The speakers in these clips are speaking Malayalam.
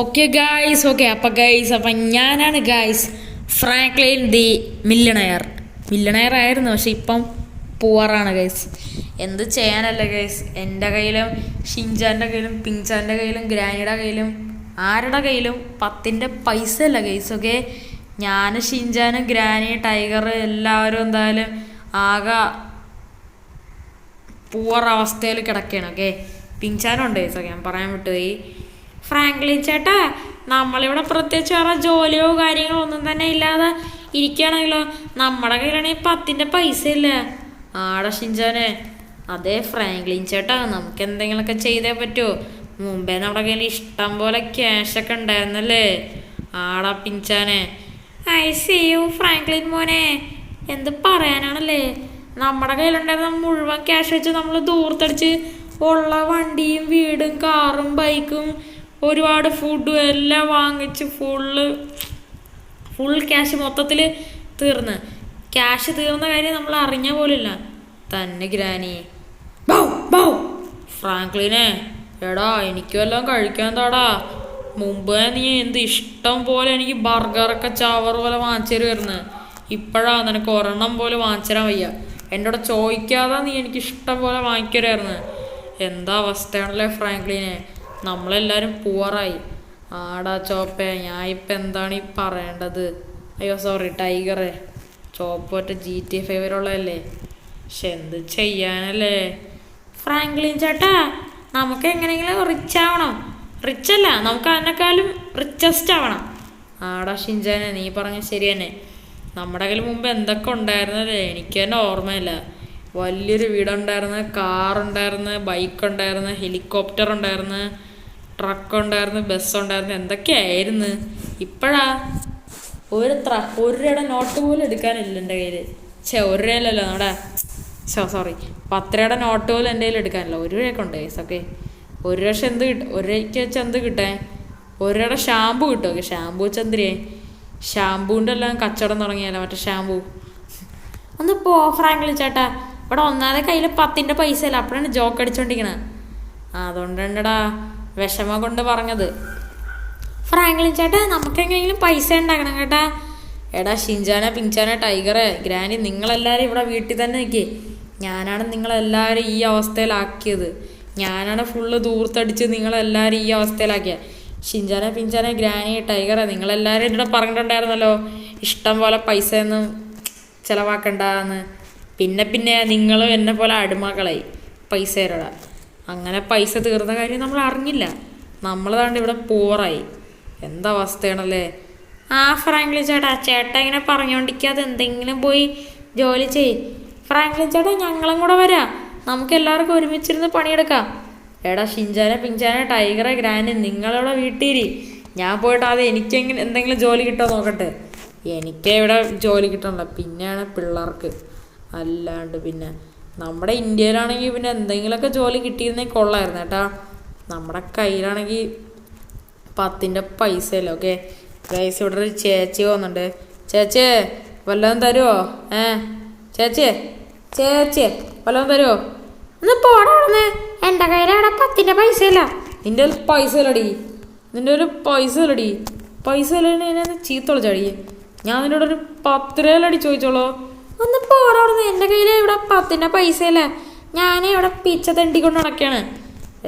ഓക്കെ ഗായ്സ്, ഓക്കെ അപ്പം ഗൈസ്, അപ്പം ഞാനാണ് ഗായ്സ് ഫ്രാങ്ക്ലിൻ ദി മില്ലണയർ ആയിരുന്നു. പക്ഷെ ഇപ്പം പൂവറാണ് ഗൈസ്. എന്ത് ചെയ്യാനല്ല ഗൈസ്, എൻ്റെ കയ്യിലും ഷിൻചാൻ്റെ കയ്യിലും പിങ്ചാൻ്റെ കയ്യിലും ഗ്രാനിയുടെ കയ്യിലും ആരുടെ കയ്യിലും 10ൻ്റെ പൈസ അല്ല ഗൈസ്. ഓക്കെ, ഞാൻ ഷിൻചാനും ഗ്രാനി ടൈഗർ എല്ലാവരും എന്തായാലും ആകെ പൂവർ അവസ്ഥയിൽ കിടക്കുകയാണ്. Okay, പിങ്ചാനുണ്ട് guys. ഓക്കെ, ഞാൻ പറയാൻ വിട്ടുപോയി. ഫ്രാങ്ക്ലിൻ ചേട്ടാ, നമ്മളിവിടെ പ്രത്യേകിച്ച് വേറെ ജോലിയോ കാര്യങ്ങളോ ഒന്നും തന്നെ ഇല്ലാതെ ഇരിക്കുകയാണെങ്കിലോ, നമ്മുടെ കയ്യിലാണെങ്കിൽ 10ൻ്റെ പൈസ ഇല്ല. ആടെ ഷിൻചാനെ, അതെ ഫ്രാങ്ക്ലിൻ ചേട്ടാ, നമുക്ക് എന്തെങ്കിലുമൊക്കെ ചെയ്തേ പറ്റുമോ? മുമ്പേ നമ്മുടെ കയ്യിൽ ഇഷ്ടം പോലെ ക്യാഷൊക്കെ ഉണ്ടായിരുന്നല്ലേ. ആടാ പിഞ്ചാനെ. ഐ സീ യു ഫ്രാങ്ക്ലിൻ മോനെ, എന്ത് പറയാനാണല്ലേ. നമ്മുടെ കയ്യിലുണ്ടായിരുന്ന മുഴുവൻ ക്യാഷ് വെച്ച് നമ്മൾ ദൂർത്തടിച്ച് ഉള്ള വണ്ടിയും വീടും കാറും ബൈക്കും ഒരുപാട് ഫുഡും എല്ലാം വാങ്ങിച്ച് ഫുൾ ക്യാഷ് മൊത്തത്തിൽ തീർന്ന്. ക്യാഷ് തീർന്ന കാര്യം നമ്മൾ അറിഞ്ഞ പോലില്ല തന്നെ ഗ്രാനി. ഫ്രാങ്ക്ലിനെ, എടാ എനിക്ക് വല്ലതും കഴിക്കാൻ താടാ. മുമ്പ് നീ എന്ത് ഇഷ്ടം പോലെ എനിക്ക് ബർഗറൊക്കെ ചവർ പോലെ വാങ്ങിച്ചു തരുമായിരുന്നു. ഇപ്പോഴാ നിനക്ക് ഒരെണ്ണം പോലെ വാങ്ങിച്ചു തരാൻ വയ്യ. എൻ്റെ കൂടെ ചോദിക്കാതെ നീ എനിക്ക് ഇഷ്ടം പോലെ വാങ്ങിക്കരുമായിരുന്നു. എന്താ അവസ്ഥയാണല്ലേ ഫ്രാങ്ക്ലിനെ, നമ്മളെല്ലാവരും പൂവറായി. ആടാ ചോപ്പേ, ഞാൻ ഇപ്പം എന്താണ് ഈ പറയേണ്ടത്? അയ്യോ സോറി ടൈഗറെ, ചോപ്പ് ഒറ്റ GTA 5 ഉള്ളതല്ലേ. പക്ഷെ എന്ത് ചെയ്യാനല്ലേ ഫ്രാങ്ക്ലിൻ ചേട്ടാ, നമുക്ക് എങ്ങനെയെങ്കിലും റിച്ച് ആവണം. റിച്ച് അല്ല, നമുക്ക് അതിനേക്കാളും റിച്ചസ്റ്റ് ആവണം. ആടാ ഷിൻചാനെ, നീ പറഞ്ഞ ശരി തന്നെ. നമ്മുടെ കയ്യിൽ മുമ്പ് എന്തൊക്കെ ഉണ്ടായിരുന്നല്ലേ, എനിക്ക് തന്നെ ഓർമ്മയില്ല. വലിയൊരു വീടുണ്ടായിരുന്നു, കാറുണ്ടായിരുന്നു, ബൈക്കുണ്ടായിരുന്നു, ഹെലികോപ്റ്റർ ഉണ്ടായിരുന്നു, ട്രക്ക് ഉണ്ടായിരുന്നു, ബസ്സുണ്ടായിരുന്നു, എന്തൊക്കെയായിരുന്നു. ഇപ്പോഴാ ഒരു രൂപയുടെ നോട്ട് പോലും എടുക്കാനില്ല എൻ്റെ കയ്യിൽ. ഒരു രൂപയിലല്ലോ നമ്മുടെ സോറി 10 രൂപയുടെ നോട്ട് പോലും എൻ്റെ കയ്യിൽ എടുക്കാനില്ല. 1 രൂപയൊക്കെ ഉണ്ട് കേസ്. ഓക്കെ, 1 ലക്ഷം എന്ത് കിട്ടും? 1 രൂപയ്ക്ക് വെച്ച് എന്ത് കിട്ടാൻ? 1 രൂപയുടെ ഷാമ്പു കിട്ടും. ഓക്കെ, ഷാമ്പു വെച്ച് എന്തിരേ? ഷാമ്പൂൻ്റെ എല്ലാം കച്ചവടം തുടങ്ങിയല്ലോ, മറ്റേ ഷാമ്പു. ഒന്ന് പോ ഫ്രാങ്ക്ലിൻ ചേട്ടാ, ഇവിടെ ഒന്നാമതെ കയ്യിൽ 10ൻ്റെ പൈസ ഇല്ല. അപ്പോഴാണ് ജോക്ക് അടിച്ചോണ്ടിരിക്കണത്. അതുകൊണ്ടാണ്ടാ വിഷമം കൊണ്ട് പറഞ്ഞത്. ഫ്രാങ്ക്ലിൻ ചേട്ടാ, നമുക്ക് എങ്ങനെയെങ്കിലും പൈസ ഉണ്ടാക്കണം കേട്ടാ. എടാ ഷിൻചാനെ പിങ്ചാനെ ടൈഗറെ ഗ്രാനി, നിങ്ങളെല്ലാവരും ഇവിടെ വീട്ടിൽ തന്നെ നിൽക്കേ. ഞാനാണ് നിങ്ങളെല്ലാവരും ഈ അവസ്ഥയിലാക്കിയത്. ഞാനാണ് ഫുള്ള് ദൂർത്തടിച്ച് നിങ്ങളെല്ലാവരും ഈ അവസ്ഥയിലാക്കിയത്. ഷിൻചാനെ പിഞ്ചാനെ ഗ്രാനി ടൈഗറെ, നിങ്ങളെല്ലാവരും ഇവിടെ പറഞ്ഞിട്ടുണ്ടായിരുന്നല്ലോ ഇഷ്ടം പോലെ പൈസ ഒന്നും ചിലവാക്കണ്ടെന്ന്. പിന്നെ നിങ്ങളും എന്നെ പോലെ അടിമകളായി പൈസയുടെ. അങ്ങനെ പൈസ തീർന്ന കാര്യം നമ്മൾ അറിഞ്ഞില്ല. നമ്മൾ താണ്ട് ഇവിടെ പോറായി. എന്തവസ്ഥയാണല്ലേ. ആ ഫ്രാങ്ക്ലിൻ ചേട്ടാ ഇങ്ങനെ പറഞ്ഞുകൊണ്ടിരിക്കാതെ എന്തെങ്കിലും പോയി ജോലി ചെയ്. ഫ്രാങ്ക്ലിൻ ചേട്ടാ, ഞങ്ങളും കൂടെ വരാം, നമുക്ക് എല്ലാവർക്കും ഒരുമിച്ചിരുന്ന് പണിയെടുക്കാം. എടാ ഷിൻചാനെ പിഞ്ചാനെ ടൈഗറെ ഗ്രാനി, നിങ്ങളിവിടെ വീട്ടിൽ. ഞാൻ പോയിട്ട് ആദ്യം എനിക്ക് എന്തെങ്കിലും ജോലി കിട്ടുമോ നോക്കട്ടെ. എനിക്ക് ഇവിടെ ജോലി കിട്ടണല്ലോ, പിന്നെയാണ് പിള്ളേർക്ക്. അല്ലാണ്ട് പിന്നെ നമ്മുടെ ഇന്ത്യയിലാണെങ്കിൽ പിന്നെ എന്തെങ്കിലുമൊക്കെ ജോലി കിട്ടിയിരുന്നെങ്കിൽ കൊള്ളായിരുന്നു കേട്ടാ. നമ്മുടെ കയ്യിലാണെങ്കിൽ 10ൻ്റെ പൈസ ഇല്ല. ഓക്കെ ഗൈസ്, ഇവിടെ ഒരു ചേച്ചി പോകുന്നുണ്ട്. ചേച്ചി വല്ലതും തരുമോ? ചേച്ചി വല്ലതും തരുമോ? ഒന്ന് പോടാ, എൻ്റെ കയ്യിലവിടെ 10ൻ്റെ പൈസ ഇല്ല. നിൻ്റെ ഒരു പൈസ ഇല്ലടി, പൈസ ഇല്ലെന്ന് ചീത്ത വിളിച്ചടി. ഞാൻ നിന്നോട് ഒരു 10 രൂപയിലടി ചോദിച്ചോളൂ. ഒന്ന് പോടാ, എൻ്റെ കയ്യിൽ ഇവിടെ 10ൻ്റെ പൈസ ഇല്ല. ഞാൻ ഇവിടെ പിച്ച തെണ്ടിക്കൊണ്ട് നടക്കുകയാണ്.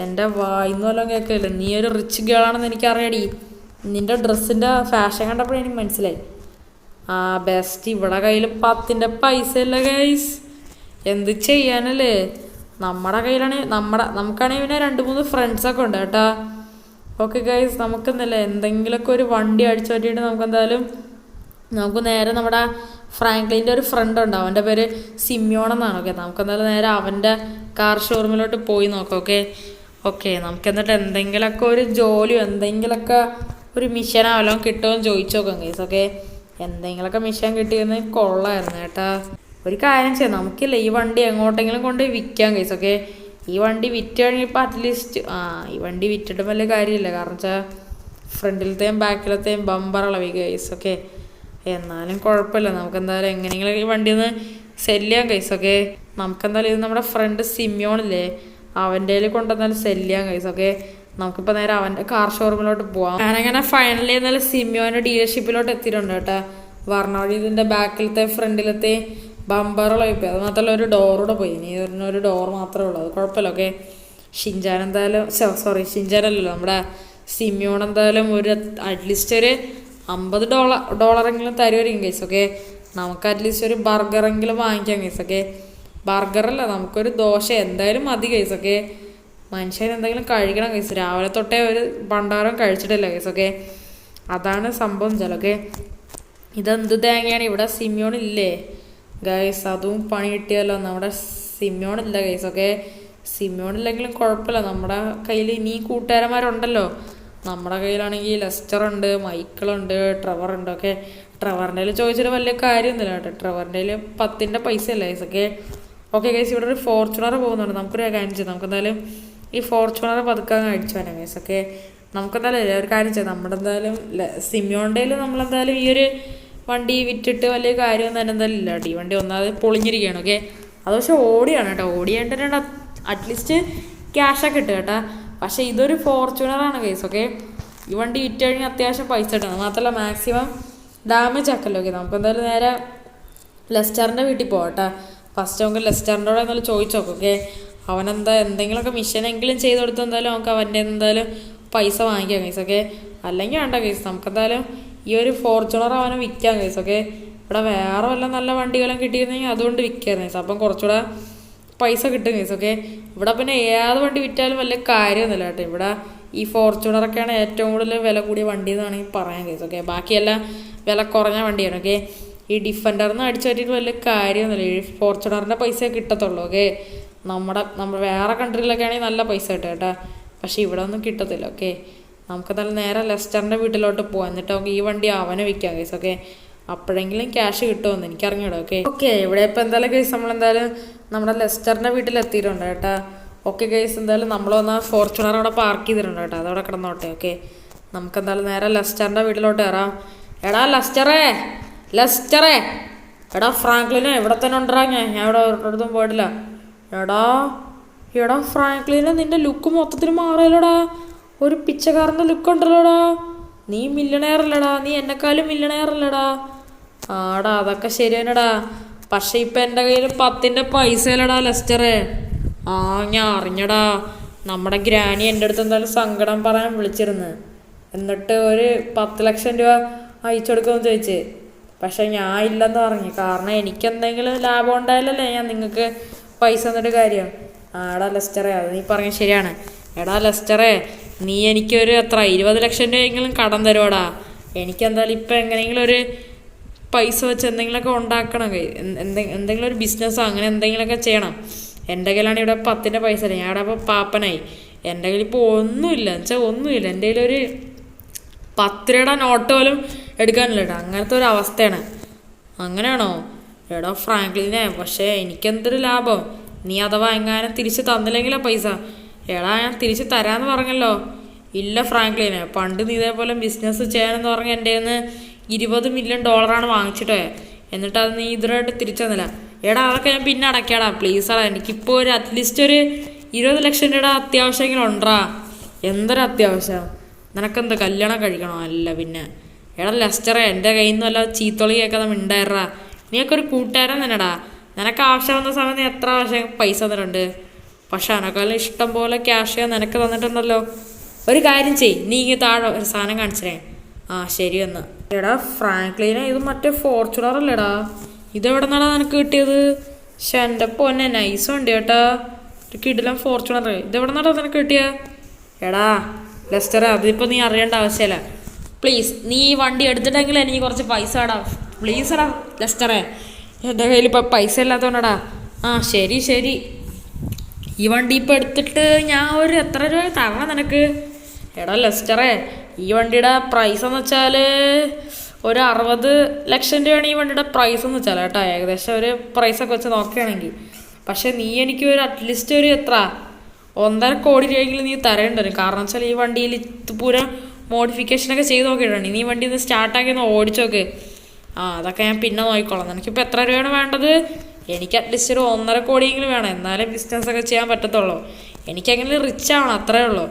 എൻ്റെ വായിന്ന് വല്ലതും കേൾക്കില്ല. നീ ഒരു റിച്ച് ഗേളാണെന്ന് എനിക്കറിയാടി. നിൻ്റെ ഡ്രസ്സിൻ്റെ ഫാഷൻ കണ്ടപ്പോഴേ എനിക്ക് മനസ്സിലായി. ആ ബെസ്റ്റ്, ഇവിടെ കയ്യിൽ 10ൻ്റെ പൈസ ഇല്ല ഗൈസ്. എന്ത് ചെയ്യാനല്ലേ. നമ്മുടെ കയ്യിലാണെങ്കിൽ നമുക്കാണെങ്കിൽ പിന്നെ 2-3 ഫ്രണ്ട്സൊക്കെ ഉണ്ട് കേട്ടാ. ഓക്കെ ഗൈസ്, നമുക്കെന്നല്ലേ എന്തെങ്കിലുമൊക്കെ ഒരു വണ്ടി അടിച്ചു പറ്റിയിട്ട് നമുക്ക് നേരെ നമ്മുടെ ഫ്രാങ്ക്ലിൻ്റെ ഒരു ഫ്രണ്ട് ഉണ്ട്, അവൻ്റെ പേര് സിമ്യോൺ എന്നാണ്. ഓക്കെ, നമുക്കെന്തായാലും നേരെ അവൻ്റെ കാർ ഷോറൂമിലോട്ട് പോയി നോക്കാം. ഓക്കെ നമുക്ക് എന്നിട്ട് എന്തെങ്കിലുമൊക്കെ ഒരു ജോലിയോ എന്തെങ്കിലുമൊക്കെ ഒരു മിഷനോ വല്ലതും കിട്ടുമോ എന്ന് ചോദിച്ചു നോക്കാം ഗൈസ്. ഓക്കെ, എന്തെങ്കിലുമൊക്കെ മിഷൻ കിട്ടിയിരുന്നെങ്കിൽ കൊള്ളായിരുന്നു കേട്ടാ. ഒരു കാര്യം ചെയ്യാം, നമുക്കില്ല ഈ വണ്ടി എങ്ങോട്ടെങ്കിലും കൊണ്ട് വിൽക്കാം ഗൈസ്. ഓക്കെ, ഈ വണ്ടി വിറ്റ് കഴിഞ്ഞപ്പോൾ അറ്റ്ലീസ്റ്റ് ഈ വണ്ടി വിറ്റിട്ട് വലിയ കാര്യമില്ല. കാരണം വെച്ചാൽ ഫ്രണ്ടിലത്തെയും ബാക്കിലത്തെയും ബമ്പർ ഇളവി ഗൈസ്. ഓക്കെ, എന്നാലും കുഴപ്പമില്ല. നമുക്കെന്തായാലും എങ്ങനെയെങ്കിലും ഈ വണ്ടി ഒന്ന് സെല് ചെയ്യാം ഗൈസ്. ഓക്കെ, നമുക്കെന്തായാലും ഇത് നമ്മുടെ ഫ്രണ്ട് സിമ്യോണില്ലേ, അവൻ്റെ കൊണ്ടുവന്നാലും സെല് ചെയ്യാം ഗൈസ്. ഓക്കെ, നമുക്കിപ്പോൾ നേരെ അവൻ്റെ കാർ ഷോറൂമിലോട്ട് പോവാം. ഞാനങ്ങനെ ഫൈനലി എന്നാലും സിമിയോൻ്റെ ഡീലർഷിപ്പിലോട്ട് എത്തിയിട്ടുണ്ട് കേട്ടോ. പറഞ്ഞ ഇതിൻ്റെ ബാക്കിലത്തെ ഫ്രണ്ടിലത്തെ ബമ്പറുകളായി പോയി. അത് മാത്രമല്ല ഒരു ഡോറൂടെ പോയി. ഇനി ഒരു ഡോർ മാത്രമേ ഉള്ളൂ. അത് കുഴപ്പമില്ല. ഓക്കെ, ഷിൻജാൻ എന്തായാലും ഷിൻജാനല്ലല്ലോ നമ്മുടെ സിമിയോൺ എന്തായാലും ഒരു അറ്റ്ലീസ്റ്റ് ഒരു $50 തരുമായിരിക്കും കേസ്. ഓക്കെ, നമുക്ക് അറ്റ്ലീസ്റ്റ് ഒരു ബർഗറെങ്കിലും വാങ്ങിക്കാം കേസ്. ഓക്കെ, ബർഗറല്ല, നമുക്കൊരു ദോശ എന്തായാലും മതി കേസ്. ഓക്കെ, മനുഷ്യൻ എന്തെങ്കിലും കഴിക്കണം കേസ്. രാവിലെ തൊട്ടേ ഒരു ഭണ്ഡാരം കഴിച്ചിട്ടില്ല കേസ്. ഓക്കെ, അതാണ് സംഭവം ചില. ഓക്കെ, ഇതെന്ത് തേങ്ങയാണ് ഇവിടെ? സിമിയോൺ ഇല്ലേ ഗൈസ്? അതും പണി കിട്ടിയല്ലോ. നമ്മുടെ സിമിയോൺ ഇല്ല ഗൈസ്. ഓക്കെ, സിമിയോൺ ഇല്ലെങ്കിലും കുഴപ്പമില്ല. നമ്മുടെ കയ്യിൽ ഇനി കൂട്ടുകാരന്മാരുണ്ടല്ലോ. നമ്മുടെ കയ്യിലാണെങ്കിൽ ലെസ്റ്റർ ഉണ്ട്, മൈക്കിളുണ്ട്, ട്രെവർ ഉണ്ട്. ഓക്കെ, ട്രെവറിൻ്റെ ചോദിച്ചിട്ട് വലിയ കാര്യമൊന്നുമില്ല കേട്ടോ. ട്രെവറിൻ്റെ 10 പൈസ അല്ല ഗൈസ്. ഓക്കെ ഓക്കെ ഗൈസ്, ഇവിടെ ഒരു ഫോർച്യൂണർ പോകുന്നുണ്ട്. നമുക്കൊരു കാര്യം ചെയ്യാം. നമുക്കെന്തായാലും ഈ ഫോർച്യൂണർ പതുക്കാൻ അടിച്ചു വരാം ഗൈസ്. ഓക്കെ, നമുക്കെന്തായാലും ഒരു കാര്യം ചെയ്യാം. നമ്മുടെ എന്തായാലും സിമിയോണ്ടയിൽ നമ്മളെന്തായാലും ഈ ഒരു വണ്ടി വിറ്റിട്ട് വലിയ കാര്യം തന്നെ എന്തായാലും ഇല്ല കേട്ടോ. ഈ വണ്ടി ഒന്നാമത് പൊളിഞ്ഞിരിക്കുകയാണ്. ഓക്കെ, അത് പക്ഷെ ഓടിയാണ് കേട്ടോ. ഓടിയായിട്ട് അറ്റ്ലീസ്റ്റ് ക്യാഷൊക്കെ കിട്ടും കേട്ടോ. പക്ഷേ ഇതൊരു ഫോർച്യൂണറാണ് കേസ്. ഓക്കെ, ഈ വണ്ടി വിറ്റ് കഴിഞ്ഞാൽ അത്യാവശ്യം പൈസ കിട്ടണം. മാത്രമല്ല മാക്സിമം ഡാമേജ് ആക്കല്ലോ. ഓക്കെ, നമുക്ക് എന്തായാലും നേരെ ലെസ്റ്ററിൻ്റെ വീട്ടിൽ പോകാം കേട്ടോ. ഫസ്റ്റ് നമുക്ക് ലെസ്റ്ററിൻ്റെ കൂടെ എന്തായാലും ചോദിച്ചു നോക്കും. ഓക്കെ, അവനെന്താ എന്തെങ്കിലുമൊക്കെ മിഷനെങ്കിലും ചെയ്ത് കൊടുത്ത് എന്തായാലും നമുക്ക് അവൻ്റെ എന്തായാലും പൈസ വാങ്ങിക്കാം കേസ്. ഓക്കെ, അല്ലെങ്കിൽ വേണ്ട കേസ്. നമുക്കെന്തായാലും ഈ ഒരു ഫോർച്യൂണർ അവനെ വിൽക്കാം കേസ്. ഓക്കെ, ഇവിടെ വേറെ വല്ല നല്ല വണ്ടികളും കിട്ടിയിരുന്നെങ്കിൽ അതുകൊണ്ട് വിൽക്കായിരുന്നു കേസ്. അപ്പം കുറച്ചുകൂടെ പൈസ കിട്ടും കേസ്. ഓക്കെ, ഇവിടെ പിന്നെ ഏത് വണ്ടി വിറ്റാലും വലിയ കാര്യമൊന്നുമില്ല കേട്ടോ. ഇവിടെ ഈ ഫോർച്യൂണറൊക്കെയാണ് ഏറ്റവും കൂടുതൽ വില കൂടിയ വണ്ടി എന്ന് വേണമെങ്കിൽ പറയാൻ കേസ്. ഓക്കെ, ബാക്കിയെല്ലാം വില കുറഞ്ഞ വണ്ടിയാണ്. ഓക്കെ, ഈ ഡിഫൻഡറിന് അടിച്ചു പറ്റിയിട്ട് വലിയ കാര്യമൊന്നുമില്ല. ഈ ഫോർച്യൂണറിൻ്റെ പൈസ കിട്ടത്തുള്ളൂ. ഓക്കെ, നമ്മൾ വേറെ കൺട്രിയിലൊക്കെ ആണെങ്കിൽ നല്ല പൈസ കിട്ടും കേട്ടോ. പക്ഷേ ഇവിടെ ഒന്നും കിട്ടത്തില്ല. ഓക്കെ, നമുക്ക് നല്ല നേരെ ലെസ്റ്ററിൻ്റെ വീട്ടിലോട്ട് പോകാം. എന്നിട്ട് നമുക്ക് ഈ വണ്ടി അവനെ വിൽക്കാം കേസ്. ഓക്കെ, അപ്പോഴെങ്കിലും ക്യാഷ് കിട്ടുമെന്ന് എനിക്കറിഞ്ഞൂടാ. ഓക്കെ ഓക്കെ ഇവിടെ ഇപ്പോൾ എന്തായാലും കേസ് നമ്മളെന്തായാലും നമ്മുടെ ലെസ്റ്ററിൻ്റെ വീട്ടിലെത്തിയിട്ടുണ്ട് കേട്ടോ. ഓക്കെ കേസ്, എന്തായാലും നമ്മളൊന്ന് ഫോർച്യൂണർ അവിടെ പാർക്ക് ചെയ്തിട്ടുണ്ട് കേട്ടോ. അതവിടെ കിടന്നോട്ടെ. ഓക്കെ, നമുക്കെന്തായാലും നേരെ ലെസ്റ്ററിൻ്റെ വീട്ടിലോട്ട് കയറാം. എടാ ലെസ്റ്ററേ എടാ ഫ്രാങ്ക്ലിനെ ഇവിടെ തന്നെ ഉണ്ടാ. ഞാൻ ഇവിടെ ഒരിടത്തും പോയിട്ടില്ല. എടാ ഫ്രാങ്ക്ലിനെ നിന്റെ ലുക്ക് മൊത്തത്തിൽ മാറിയല്ലോടാ. ഒരു പിച്ചക്കാരൻ്റെ ലുക്ക് ഉണ്ടല്ലോടാ. നീ മില്യണയർ അല്ലടാ. നീ എന്നെക്കാളും മില്യണയർ അല്ലടാ. ആടാ അതൊക്കെ ശരിയാണടാ. പക്ഷെ ഇപ്പം എൻ്റെ കയ്യിൽ 10 പൈസ അല്ലടാ ലെസ്റ്ററേ. ഞാൻ അറിഞ്ഞടാ. നമ്മുടെ ഗ്രാനി എൻ്റെ അടുത്ത് എന്തായാലും സങ്കടം പറയാൻ വിളിച്ചിരുന്നു. എന്നിട്ട് ഒരു 10 ലക്ഷം രൂപ അയച്ചു കൊടുക്കുമെന്ന് ചോദിച്ച്. പക്ഷെ ഞാൻ ഇല്ലെന്ന് പറഞ്ഞു. കാരണം എനിക്കെന്തെങ്കിലും ലാഭം ഉണ്ടായാലല്ലേ ഞാൻ നിങ്ങൾക്ക് പൈസ തന്നിട്ട് കാര്യം. ആടാ ലെസ്റ്ററേ, അത് നീ പറഞ്ഞ ശരിയാണ്. എടാ ലെസ്റ്ററേ, നീ എനിക്കൊരു 20 ലക്ഷം രൂപയെങ്കിലും കടം തരുവാടാ. എനിക്കെന്തായാലും ഇപ്പം എങ്ങനെയെങ്കിലും ഒരു പൈസ വെച്ച് എന്തെങ്കിലുമൊക്കെ ഉണ്ടാക്കണം. എന്തെങ്കിലും ഒരു ബിസിനസ്സോ അങ്ങനെ എന്തെങ്കിലുമൊക്കെ ചെയ്യണം. എൻ്റെ കയ്യിലാണ് ഇവിടെ 10 പൈസ ഇല്ല. ഞാൻ ഇവിടെ അപ്പോൾ പാപ്പനായി. എൻ്റെ കയ്യിൽ ഇപ്പോൾ ഒന്നുമില്ല വെച്ചാൽ ഒന്നുമില്ല. എൻ്റെ കയ്യിലൊരു 10 രൂപയുടെ നോട്ട് പോലും എടുക്കാനില്ല കേട്ടോ. അങ്ങനത്തെ ഒരു അവസ്ഥയാണ്. അങ്ങനെയാണോ? എടാ ഫ്രാങ്ക്ലിനെ, പക്ഷേ എനിക്കെന്തൊരു ലാഭം. നീ അഥവാ എങ്ങാനും തിരിച്ച് തന്നില്ലെങ്കിലോ പൈസ. എടാ ഞാൻ തിരിച്ച് തരാമെന്ന് പറഞ്ഞല്ലോ. ഇല്ല ഫ്രാങ്ക്ലിനെ, പണ്ട് നീ ഇതേപോലെ ബിസിനസ് ചെയ്യാനെന്ന് പറഞ്ഞ് എൻ്റെ കയ്യിൽ നിന്ന് $20 മില്യൺ വാങ്ങിച്ചിട്ടേ. എന്നിട്ട് അത് നീ ഇതുവരായിട്ട് തിരിച്ചു തന്നില്ല. എടാ അതൊക്കെ ഞാൻ പിന്നെ അടയ്ക്കാടാ പ്ലീസാടാ. എനിക്കിപ്പോൾ ഒരു അറ്റ്ലീസ്റ്റ് ഒരു 20 ലക്ഷം രൂപയുടെ അത്യാവശ്യമെങ്കിലും ഉണ്ടാ. എന്തൊരു അത്യാവശ്യം? നിനക്കെന്താ കല്യാണം കഴിക്കണോ? അല്ല പിന്നെ. എടാ ലെസ്റ്ററേ, എൻ്റെ കയ്യിൽ നിന്ന് വല്ല ചീത്തൊളി കേൾക്കാതെ മിണ്ടായിടാ. നീയൊക്കെ ഒരു കൂട്ടുകാരൻ തന്നെടാ. നിനക്ക് ആവശ്യം വന്ന സമയത്ത് നീ എത്ര ആവശ്യം പൈസ തന്നിട്ടുണ്ട്. പക്ഷെ അതിനേക്കാളും ഇഷ്ടം പോലെ ക്യാഷ് നിനക്ക് തന്നിട്ടുണ്ടല്ലോ. ഒരു കാര്യം ചെയ്യ്, നീ ഇങ്ങനെ താഴെ ഒരു സാധനം കാണിച്ചേ. ശരി എന്ന്. എടാ ഫ്രാങ്ക്ലിനെ, ഇത് മറ്റേ ഫോർച്യൂണർ അല്ലേടാ. ഇതെവിടെ നിന്നാടാ നിനക്ക് കിട്ടിയത്? പക്ഷെ എൻ്റെ പൊന്നെ നൈസ് വണ്ടി കേട്ടാ. ഒരു കിടിലം ഫോർച്യൂണർ. ഇതെവിടെ നിന്നാടാ നിനക്ക് കിട്ടിയ? എടാ ലെസ്റ്ററെ, അതിപ്പോൾ നീ അറിയേണ്ട ആവശ്യമില്ല. പ്ലീസ് നീ ഈ വണ്ടി എടുത്തിട്ടെങ്കിൽ എനിക്ക് കുറച്ച് പൈസ ഇടാ പ്ലീസ്. എടാ ലെസ്റ്ററെ, എൻ്റെ കയ്യിൽ ഇപ്പോൾ പൈസ ഇല്ലാത്തതുകൊണ്ടാടാ. ശരി ഈ വണ്ടി ഇപ്പോൾ എടുത്തിട്ട് ഞാൻ ഒരു എത്ര രൂപ തരണം നിനക്ക്? എടാ ലെസ്റ്ററെ, ഈ വണ്ടിയുടെ പ്രൈസ് എന്ന് വെച്ചാൽ ഒരു 60 ലക്ഷം രൂപയാണ് ഈ വണ്ടിയുടെ പ്രൈസ് എന്ന് വെച്ചാൽ കേട്ടോ. ഏകദേശം ഒരു പ്രൈസൊക്കെ വെച്ച് നോക്കുകയാണെങ്കിൽ. പക്ഷെ നീ എനിക്ക് ഒരു അറ്റ്ലീസ്റ്റ് ഒരു എത്ര 1.5 കോടി രൂപയെങ്കിലും നീ തരേണ്ടി വരും. കാരണം വെച്ചാൽ ഈ വണ്ടിയിൽ പൂരം മോഡിഫിക്കേഷനൊക്കെ ചെയ്ത് നോക്കിയിട്ടുണ്ട്. നീ വണ്ടി ഒന്ന് സ്റ്റാർട്ടാക്കി ഒന്ന് ഓടിച്ചു നോക്ക്. അതൊക്കെ ഞാൻ പിന്നെ നോക്കിക്കോളാം. നിനക്കിപ്പോൾ എത്ര രൂപയാണ് വേണ്ടത്? എനിക്ക് അറ്റ്ലീസ്റ്റ് ഒരു 1.5 കോടിയെങ്കിലും വേണം. എന്നാലേ ബിസിനസ്സൊക്കെ ചെയ്യാൻ പറ്റത്തുള്ളൂ. എനിക്കെങ്ങനെ റിച്ച് ആവണം, അത്രേ ഉള്ളൂ.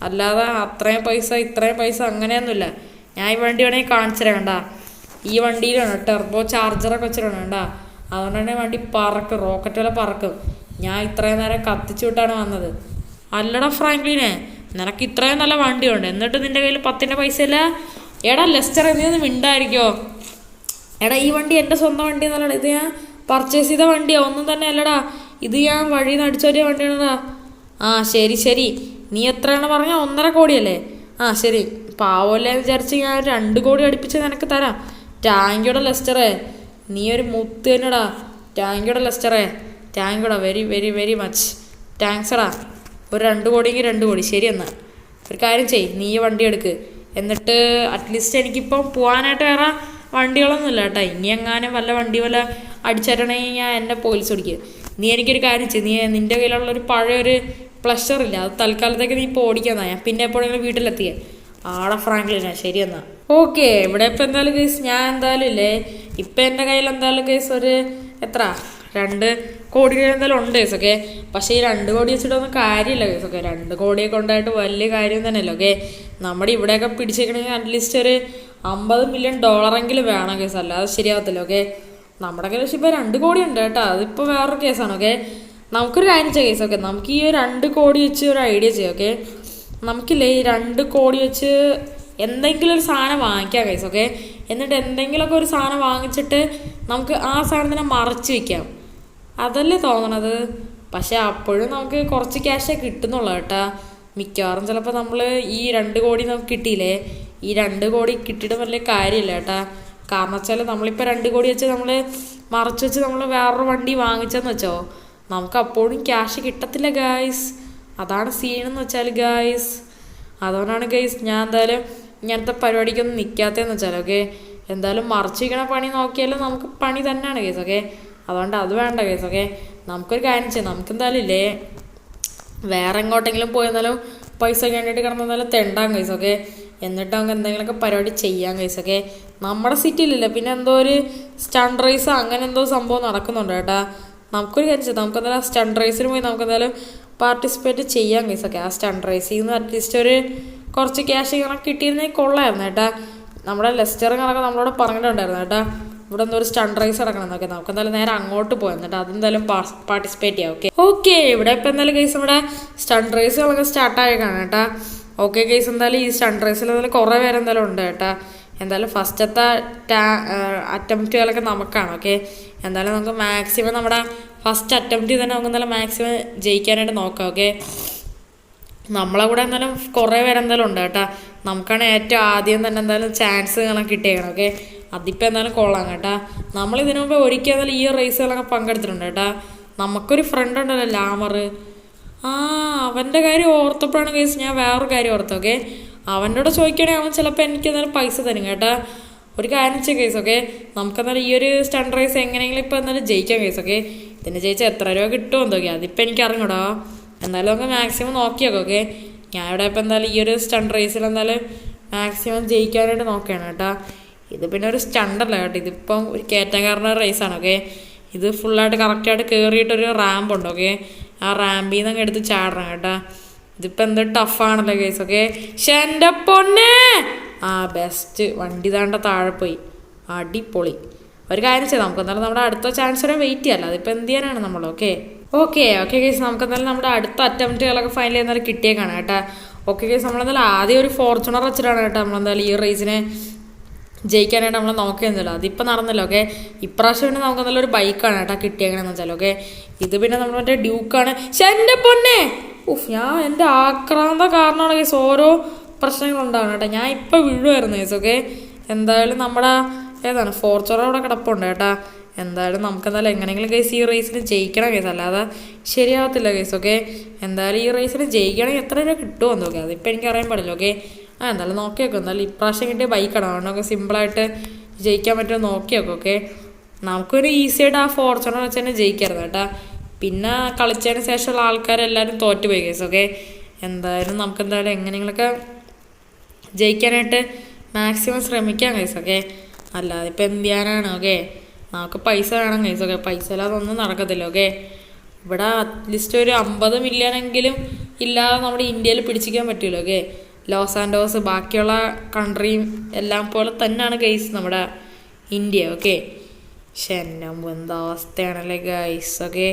അല്ലാതെ അത്രയും പൈസ ഇത്രയും പൈസ അങ്ങനെയൊന്നുമില്ല. ഞാൻ ഈ വണ്ടി വേണമെങ്കിൽ കാണിച്ചു തരാം. കണ്ടാ, ഈ വണ്ടിയിലാണ് ടെർബോ ചാർജറൊക്കെ വെച്ചിട്ടാണ്. കണ്ടാ, അതുകൊണ്ട് തന്നെ വണ്ടി പറക്കും, റോക്കറ്റ് പോലെ പറക്കും. ഞാൻ ഇത്രയും നേരം കത്തിച്ചു വിട്ടാണ് വന്നത്. അല്ലടാ ഫ്രാങ്ക്ലിനെ, നിനക്ക് ഇത്രയും നല്ല വണ്ടിയുണ്ട്, എന്നിട്ട് നിന്റെ കയ്യിൽ 10 പൈസ ഇല്ല? എടാ ലെസ്റ്റർ, നീ ഒന്ന് മിണ്ടായിരിക്കോ? എടാ, ഈ വണ്ടി എൻ്റെ സ്വന്തം വണ്ടി എന്നല്ലടാ, ഇത് ഞാൻ പർച്ചേസ് ചെയ്ത വണ്ടിയാ, ഒന്നും തന്നെ അല്ലടാ. ഇത് ഞാൻ വഴിയിൽ നിന്ന് അടിച്ചോരിയ വണ്ടിയാണടാ. ആ ശരി ശരി, നീ എത്രയാണ് പറഞ്ഞാൽ 1.5 കോടിയല്ലേ? ആ ശരി, പാവല്ലേ വിചാരിച്ച് ഞാൻ 2 കോടി അടുപ്പിച്ച് നിനക്ക് തരാം. താങ്ക്യൂടാ ലെസ്റ്ററേ, നീ ഒരു മുത്ത് തന്നെടാ. താങ്ക്യൂടാ ലെസ്റ്ററേ, താങ്ക്യൂടാ, വെരി വെരി വെരി മച്ച് താങ്ക്സടാ. ഒരു 2 കോടിയെങ്കിൽ 2 കോടി. ശരി, എന്നാൽ ഒരു കാര്യം ചെയ്യ്, നീ ഈ വണ്ടി എടുക്ക്. എന്നിട്ട് അറ്റ്ലീസ്റ്റ് എനിക്കിപ്പം പോകാനായിട്ട് വേറെ വണ്ടികളൊന്നുമില്ല കേട്ടോ. ഇനി എങ്ങാനും വല്ല വണ്ടി വല്ല അടിച്ചിട്ടുണ്ടെങ്കിൽ ഞാൻ എന്നെ പോലീസ് ഓടിക്കുക. നീ എനിക്കൊരു കാര്യം ചെയ്യ്, നീ നിൻ്റെ കയ്യിലുള്ളൊരു പഴയൊരു പ്ലഷറില്ല, അത് തൽക്കാലത്തേക്ക് നീ ഇപ്പോൾ ഓടിക്കാന്നാ. ഞാൻ പിന്നെ എപ്പോഴെങ്കിലും വീട്ടിലെത്തിയേ ആടെ ഫ്രാങ്ക്ലിനാ. ശരി എന്നാൽ ഓക്കെ. ഇവിടെ ഇപ്പം എന്തായാലും കേസ് ഞാൻ എന്തായാലും ഇല്ലേ, ഇപ്പം എൻ്റെ കയ്യിൽ എന്തായാലും കേസ് ഒരു എത്ര 2 കോടി എന്തായാലും ഉണ്ട് കേസ്. ഓക്കെ, പക്ഷേ ഈ 2 കോടി വെച്ചിട്ടൊന്നും കാര്യമില്ല കേസ്. ഓക്കെ, 2 കോടിയൊക്കെ ഉണ്ടായിട്ട് വലിയ കാര്യം തന്നെയല്ലോ. ഓക്കെ, നമ്മുടെ ഇവിടെയൊക്കെ പിടിച്ചേക്കണമെങ്കിൽ അറ്റ്ലീസ്റ്റ് ഒരു $50 മില്യൺ വേണം കേസ്, അല്ലാതെ ശരിയാവത്തില്ല. ഓക്കെ, നമ്മുടെ കയ്യിൽ പക്ഷേ ഇപ്പോൾ 2 കോടി ഉണ്ട് കേട്ടോ, അതിപ്പോൾ വേറൊരു കേസാണ്. ഓക്കെ, നമുക്കൊരു കാര്യം ചെയ്യാം കേസ്. ഓക്കെ, നമുക്ക് ഈ 2 കോടി വെച്ച് ഒരു ഐഡിയ ചെയ്യാം. ഓക്കെ, നമുക്കില്ലേ ഈ 2 കോടി വെച്ച് എന്തെങ്കിലും ഒരു സാധനം വാങ്ങിക്കാം കേസ്. ഓക്കെ, എന്നിട്ട് എന്തെങ്കിലുമൊക്കെ ഒരു സാധനം വാങ്ങിച്ചിട്ട് നമുക്ക് ആ സാധനത്തിനെ മറച്ച് വയ്ക്കാം. അതല്ലേ തോന്നണത്? പക്ഷെ അപ്പോഴും നമുക്ക് കുറച്ച് ക്യാഷേ കിട്ടുന്നുള്ളൂ കേട്ടാ. മിക്കവാറും ചിലപ്പോൾ നമ്മൾ ഈ 2 കോടി നമുക്ക് കിട്ടിയില്ലേ, ഈ 2 കോടി കിട്ടിയിട്ട് വലിയ കാര്യമില്ല കേട്ടാ. കാരണം വെച്ചാൽ നമ്മളിപ്പോൾ 2 കോടി വെച്ച് നമ്മൾ മറച്ച് വെച്ച് നമ്മൾ വേറൊരു വണ്ടി വാങ്ങിച്ചെന്ന് വെച്ചോ, നമുക്ക് അപ്പോഴും ക്യാഷ് കിട്ടത്തില്ല ഗായ്സ്. അതാണ് സീനെന്ന് വെച്ചാൽ ഗായ്സ്. അതുകൊണ്ടാണ് ഗൈസ് ഞാൻ എന്തായാലും ഇങ്ങനത്തെ പരിപാടിക്കൊന്നും നിൽക്കാത്തതെന്ന് വെച്ചാൽ. ഓക്കെ, എന്തായാലും മറച്ച് വയ്ക്കണ പണി നോക്കിയാലും നമുക്ക് പണി തന്നെയാണ് കേസ്. ഓക്കെ, അതുകൊണ്ട് അത് വേണ്ട കേസ്. ഓക്കെ, നമുക്കൊരു കാര്യം ചെയ്യാം, നമുക്ക് എന്തായാലും ഇല്ലേ വേറെ എങ്ങോട്ടെങ്കിലും പോയെന്നാലും പൈസ വേണ്ടിയിട്ട് കിടന്നെന്നാലും തെണ്ടാം കേസ്. ഓക്കെ, എന്നിട്ട് നമുക്ക് എന്തെങ്കിലുമൊക്കെ പരിപാടി ചെയ്യാം കേസ്. ഓക്കെ, നമ്മുടെ സിറ്റിയിലില്ല പിന്നെ എന്തോ ഒരു സ്റ്റണ്ട് റേസ് അങ്ങനെ എന്തോ സംഭവം നടക്കുന്നുണ്ട് കേട്ടാ. നമുക്കൊരു കാര്യം ചെയ്യാം, നമുക്ക് എന്തായാലും സ്റ്റണ്ട് റേസിന് പോയി നമുക്ക് എന്തായാലും പാർട്ടിസിപ്പേറ്റ് ചെയ്യാം കേസ്. ഓക്കെ, ആ സ്റ്റണ്ട് റേസിൽ നിന്ന് അറ്റ്ലീസ്റ്റ് ഒരു കുറച്ച് ക്യാഷ് കണക്ക് കിട്ടിയിരുന്നെങ്കിൽ കൊള്ളായിരുന്നു കേട്ടാ. നമ്മുടെ ലെസ്റ്റർ കണക്ക് നമ്മളോട് പറഞ്ഞിട്ടുണ്ടായിരുന്നു കേട്ടാ, ഇവിടെ എന്തോ ഒരു സ്റ്റണ്ട് റേസ് നടക്കണം എന്നൊക്കെ. നമുക്ക് എന്തായാലും നേരെ അങ്ങോട്ട് പോകാം, എന്നിട്ട് അതെന്തായാലും പാർട്ടിസിപ്പേറ്റ് ചെയ്യാം. ഓക്കെ ഓക്കെ, ഇവിടെ ഇപ്പം എന്തായാലും കേസ് നമ്മുടെ സ്റ്റണ്ട് റേസുകളൊക്കെ സ്റ്റാർട്ടായേക്കാണ് കേട്ടാ. ഓക്കെ കേസ്, എന്തായാലും ഈ സ്റ്റണ്ട് റേസിൽ എന്തായാലും കുറേ പേരെന്തായാലും ഉണ്ട് കേട്ടാ. എന്തായാലും ഫസ്റ്റത്തെ അറ്റംപ്റ്റുകളൊക്കെ നമുക്കാണ്. ഓക്കെ, എന്തായാലും നമുക്ക് മാക്സിമം നമ്മുടെ ഫസ്റ്റ് അറ്റംപ്റ്റ് തന്നെ നമുക്ക് എന്തായാലും മാക്സിമം ജയിക്കാനായിട്ട് നോക്കാം. ഓക്കെ, നമ്മളെ കൂടെ എന്തായാലും കുറേ പേരെന്തായാലും ഉണ്ട് കേട്ടാ. നമുക്കാണ് ഏറ്റവും ആദ്യം തന്നെ എന്തായാലും ചാൻസ് കണക്ക് കിട്ടിയേക്കണം. ഓക്കെ, അതിപ്പോൾ എന്തായാലും കൊള്ളാം കേട്ടാ. നമ്മൾ ഇതിനു മുമ്പ് ഒരിക്കൽ എന്തായാലും ഈ റേസുകളൊക്കെ പങ്കെടുത്തിട്ടുണ്ട് കേട്ടാ. നമുക്കൊരു ഫ്രണ്ട് ഉണ്ടല്ലോ ലാമർ, അവൻ്റെ കാര്യം ഓർത്തപ്പോഴാണ് കേസ് ഞാൻ വേറൊരു കാര്യം ഓർത്തു. ഓക്കെ, അവൻ്റെ കൂടെ ചോദിക്കുകയാണെങ്കിൽ അവൻ ചിലപ്പോൾ എനിക്ക് എന്തായാലും പൈസ തരും കേട്ടാ. ഒരു കാര്യം ചെയ്യാം കേസ്. ഓക്കെ, നമുക്കെന്നാലും ഈ ഒരു സ്റ്റണ്ട് റേസ് എങ്ങനെയെങ്കിലും ഇപ്പോൾ എന്തായാലും ജയിക്കാം കേസ്. ഓക്കെ, ഇതിന് ജയിച്ചാൽ എത്ര രൂപ കിട്ടുമോ എന്തൊക്കെയാ അതിപ്പോൾ എനിക്ക് അറിഞ്ഞൂടാ. എന്തായാലും നമുക്ക് മാക്സിമം നോക്കിയേക്കാം. ഓക്കെ, ഞാൻ ഇവിടെ ഇപ്പോൾ എന്തായാലും ഈ ഒരു സ്റ്റണ്ട് റേസിൽ എന്തായാലും മാക്സിമം ജയിക്കാനായിട്ട് നോക്കുകയാണ് കേട്ടാ. ഇത് പിന്നെ ഒരു സ്റ്റണ്ടല്ല കേട്ടോ, ഇതിപ്പം ഒരു കയറ്റക്കാരൻ്റെ റേസാണ്. ഓക്കെ, ഇത് ഫുള്ളായിട്ട് കറക്റ്റായിട്ട് കയറിയിട്ടൊരു റാമ്പുണ്ട്. ഓക്കെ, ആ റാമ്പിൽ നിന്ന് അങ്ങ് എടുത്ത് ചാടണം കേട്ടാ. ഇതിപ്പോൾ എന്ത് ടഫാണല്ലോ കേസ്. ഓക്കെ, പക്ഷെ എൻ്റെ പൊന്നെ ബെസ്റ്റ് വണ്ടി താണ്ട താഴെ പോയി, അടിപൊളി. ഒരു കാര്യം ചെയ്യാം, നമുക്ക് എന്തായാലും നമ്മുടെ അടുത്ത ചാൻസ് വരെ വെയിറ്റ് ചെയ്യാമല്ലോ, അതിപ്പോൾ എന്ത് ചെയ്യാനാണ് നമ്മൾ. ഓക്കെ ഓക്കെ ഓക്കെ കേസ്, നമുക്ക് എന്തായാലും നമ്മുടെ അടുത്ത അറ്റംപ്റ്റുകളൊക്കെ ഫൈനൽ ചെയ്യുന്നാലും കിട്ടിയേക്കാണ് കേട്ടാ. ഓക്കെ കേസ്, നമ്മളെന്തായാലും ആദ്യം ഒരു ഫോർച്യൂണർ വെച്ചിട്ടാണ് കേട്ടോ നമ്മളെന്തായാലും ഈ റേസിനെ ജയിക്കാനായിട്ട് നമ്മൾ നോക്കിയെന്നല്ലോ, അതിപ്പോൾ നടന്നല്ലോ. ഓക്കെ, ഇപ്രാവശ്യം പിന്നെ നമുക്ക് എന്തായാലും ഒരു ബൈക്കാണ് കേട്ടോ കിട്ടിയേക്കണെന്ന് വെച്ചാൽ. ഓക്കെ, ഇത് പിന്നെ നമ്മൾ മറ്റേ ഡ്യൂക്കാണ്. പക്ഷെ എൻ്റെ പൊന്നെ ഞാൻ എൻ്റെ ആക്രാന്ത കാരണമാണ് കേസ് ഓരോ പ്രശ്നങ്ങളുണ്ടാവണം കേട്ടോ. ഞാൻ ഇപ്പോൾ വീഴുമായിരുന്നു കേസ്. ഓക്കെ, എന്തായാലും നമ്മുടെ ഏതാണ് ഫോർച്യൂണർ അവിടെ കിടപ്പുണ്ട് കേട്ടാ. എന്തായാലും നമുക്കെന്തായാലും എങ്ങനെയെങ്കിലും കേസ് ഈ റേസിന് ജയിക്കണം കേസ്, അല്ലാതെ ശരിയാവത്തില്ല കേസ്. ഓക്കെ, എന്തായാലും ഈ റേസിന് ജയിക്കണമെങ്കിൽ എത്ര രൂപ കിട്ടുമെന്ന് നോക്കി അതിപ്പോൾ എനിക്ക് അറിയാൻ പാടില്ല. ഓക്കെ, എന്തായാലും നോക്കി വെക്കും. എന്തായാലും ഇപ്രാവശ്യം കിട്ടിയ ബൈക്കാണ്, അതുകൊണ്ടൊക്കെ സിമ്പിളായിട്ട് ജയിക്കാൻ പറ്റുമോ നോക്കി വെക്കും. ഓക്കെ, നമുക്കൊരു ഈസിയായിട്ട് ആ ഫോർച്യൂണർ വെച്ച് തന്നെ ജയിക്കായിരുന്നു കേട്ടാ. പിന്നെ കളിച്ചതിന് ശേഷമുള്ള ആൾക്കാരെല്ലാവരും തോറ്റുപോയി കേസ്. ഓക്കെ, എന്തായാലും നമുക്കെന്തായാലും എങ്ങനെയെങ്കിലൊക്കെ ജയിക്കാനായിട്ട് മാക്സിമം ശ്രമിക്കാം കേസ്. ഓക്കെ, അല്ലാതെ ഇപ്പം എന്ത് ചെയ്യാനാണ്. ഓക്കെ, നമുക്ക് പൈസ വേണം കേസ്. ഓക്കെ, പൈസ ഇല്ലാതെ ഒന്നും നടക്കത്തില്ല. ഓക്കെ, ഇവിടെ അറ്റ്ലീസ്റ്റ് ഒരു 50 മില്യണെങ്കിലും ഇല്ലാതെ നമ്മുടെ ഇന്ത്യയിൽ പിടിച്ചിക്കാൻ പറ്റുമല്ലോ. ഓക്കെ, ലോസ് ആൻഡോസ് ബാക്കിയുള്ള കൺട്രിയും എല്ലാം പോലെ തന്നെയാണ് ഗൈസ് നമ്മുടെ ഇന്ത്യ. ഓക്കെ, പക്ഷെ എന്നെ എന്താ അവസ്ഥയാണല്ലേ ഗൈസ്. ഓക്കെ,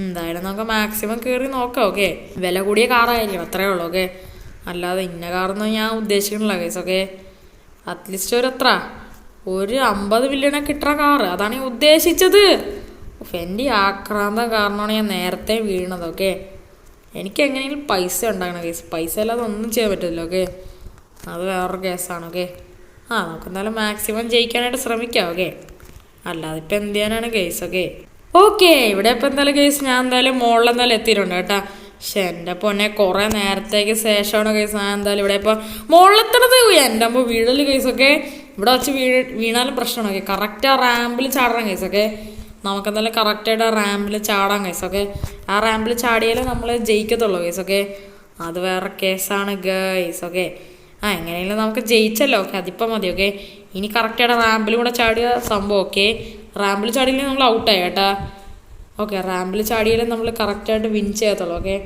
എന്തായാലും നമുക്ക് മാക്സിമം കയറി നോക്കാം. ഓക്കെ, വില കൂടിയ കാറായിരിക്കും, അത്രയേ ഉള്ളൂ. ഓക്കെ, അല്ലാതെ ഇന്ന കാറൊന്നും ഞാൻ ഉദ്ദേശിക്കണില്ല ഗൈസ്. ഓക്കെ, അറ്റ്ലീസ്റ്റ് ഒരു 50 മില്യണൊക്കെ കിട്ടുന്ന കാറ്, അതാണ് ഞാൻ ഉദ്ദേശിച്ചത്. എൻ്റെ ആക്രാന്തം കാരണമാണ് ഞാൻ നേരത്തെ വീണത്. ഓക്കെ, എനിക്ക് എങ്ങനെയെങ്കിലും പൈസ ഉണ്ടാക്കണം കേസ്, പൈസ അല്ലാതെ ഒന്നും ചെയ്യാൻ പറ്റില്ല. ഓക്കെ, അത് വേറൊരു കേസാണ്. ഓക്കെ, നമുക്ക് എന്തായാലും മാക്സിമം ജയിക്കാനായിട്ട് ശ്രമിക്കാം. ഓക്കെ, അല്ലാതെ ഇപ്പം എന്ത് ചെയ്യാനാണ് കേസ്. ഓക്കെ, ഇവിടെ ഇപ്പം എന്തായാലും കേസ് ഞാൻ എന്തായാലും മുകളിൽ എന്തായാലും എത്തിയിട്ടുണ്ട് കേട്ടാ. പക്ഷെ എൻ്റെ പൊന്നെ കുറേ നേരത്തേക്ക് ശേഷമാണ് കേസ് ഞാൻ എന്തായാലും ഇവിടെ ഇപ്പം മുകളിലെത്തണത്. എൻ്റെ അമ്മ വീഴല് കേസൊക്കെ ഇവിടെ വെച്ച് വീണാലും പ്രശ്നമാണ്. ഓക്കെ, കറക്റ്റ് ആ റാമ്പിൽ ചാടണം കേസൊക്കെ. നമുക്കെന്തായാലും കറക്റ്റായിട്ട് ആ റാമ്പിൽ ചാടാം കേസൊക്കെ. ആ റാമ്പിൽ ചാടിയാലേ നമ്മൾ ജയിക്കത്തുള്ളൂ കേസൊക്കെ. അത് വേറെ കേസാണ് ഗൈസ്. ഓക്കെ, എങ്ങനെയെങ്കിലും നമുക്ക് ജയിച്ചല്ലോ. ഓക്കെ, അതിപ്പം മതി. ഓക്കെ, ഇനി കറക്റ്റായിട്ട് റാമ്പിൽ കൂടെ ചാടിയ സംഭവം. ഓക്കെ, റാമ്പിൽ ചാടിയില്ലെങ്കിൽ നമ്മൾ ഔട്ടായി കേട്ടാ. ഓക്കെ, റാമ്പിൽ ചാടിയാലേ നമ്മൾ കറക്റ്റായിട്ട് വിൻ ചെയ്യത്തുള്ളൂ. ഓക്കെ,